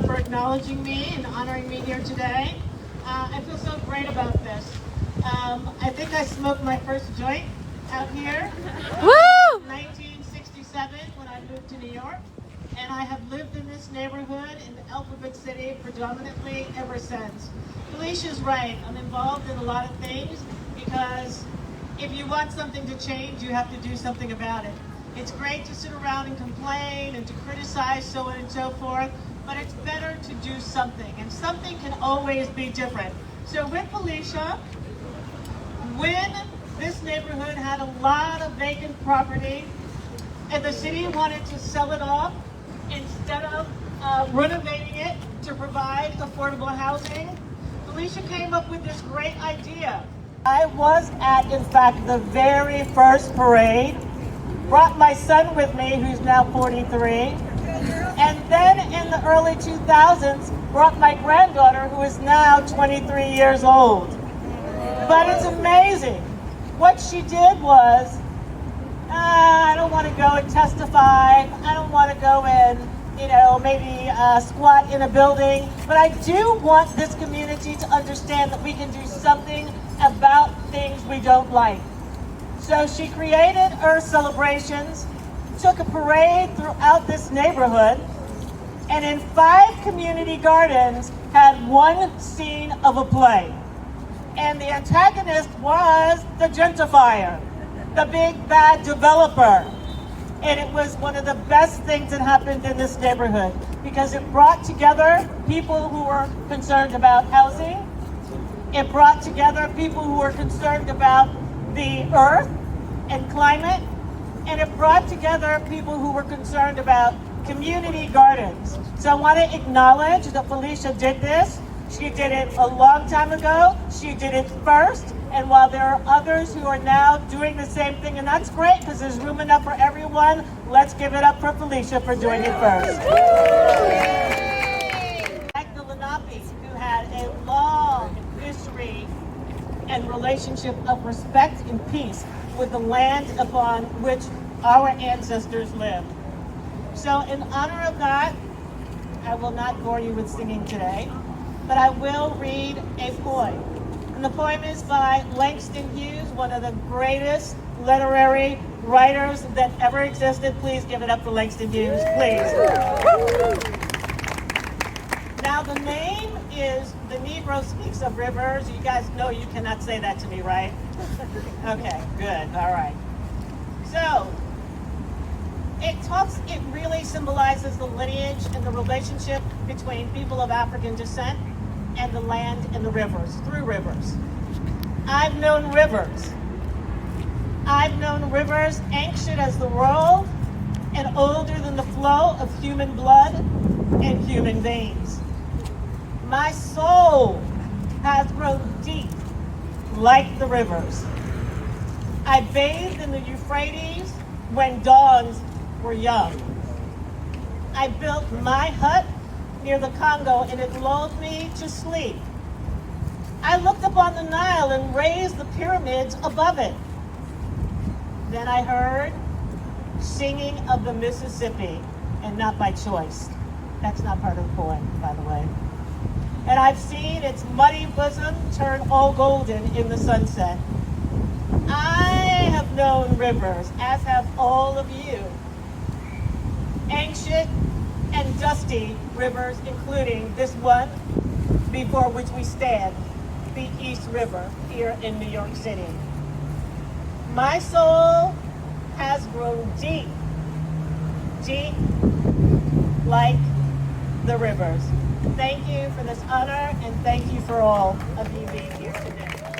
for acknowledging me and honoring me here today. I feel so great about this. I think I smoked my first joint out here in 1967 when I moved to New York. And I have lived in this neighborhood in the Alphabet City predominantly ever since. Felicia's right. I'm involved in a lot of things because if you want something to change, you have to do something about it. It's great to sit around and complain and to criticize so on and so forth, but it's better to do something, and something can always be different. So with Felicia, when this neighborhood had a lot of vacant property and the city wanted to sell it off, instead of renovating it to provide affordable housing, Felicia came up with this great idea. I was at, in fact, the very first parade, brought my son with me, who's now 43, and then in the early 2000s, brought my granddaughter, who is now 23 years old. But it's amazing. What she did was, I don't want to go and testify. I don't want to go and, maybe squat in a building. But I do want this community to understand that we can do something about things we don't like. So she created Earth Celebrations, took a parade throughout this neighborhood, and in 5 community gardens had one scene of a play. And the antagonist was the gentrifier, the big bad developer. And it was one of the best things that happened in this neighborhood because it brought together people who were concerned about housing. It brought together people who were concerned about the earth and climate. And it brought together people who were concerned about community gardens. So I want to acknowledge that Felicia did this. She did it a long time ago. She did it first. And while there are others who are now doing the same thing, and that's great because there's room enough for everyone, let's give it up for Felicia for doing it first. Like the Lenape, who had a long history and relationship of respect and peace with the land upon which our ancestors lived. So in honor of that, I will not bore you with singing today, but I will read a poem. And the poem is by Langston Hughes, one of the greatest literary writers that ever existed. Please give it up for Langston Hughes, please. Now the name is The Negro Speaks of Rivers. You guys know you cannot say that to me, right? Okay, good, all right. So, it really symbolizes the lineage and the relationship between people of African descent and the land and the rivers, through rivers. I've known rivers. I've known rivers ancient as the world and older than the flow of human blood and human veins. My soul has grown deep like the rivers. I bathed in the Euphrates when dawns were young. I built my hut near the Congo, and it lulled me to sleep. I looked upon the Nile and raised the pyramids above it. Then I heard singing of the Mississippi, and not by choice. That's not part of the poem, by the way. And I've seen its muddy bosom turn all golden in the sunset. I have known rivers, as have all of you. Ancient and dusty rivers, including this one before which we stand, the East River here in New York City. My soul has grown deep, deep like the rivers. Thank you for this honor, and thank you for all of you being here today.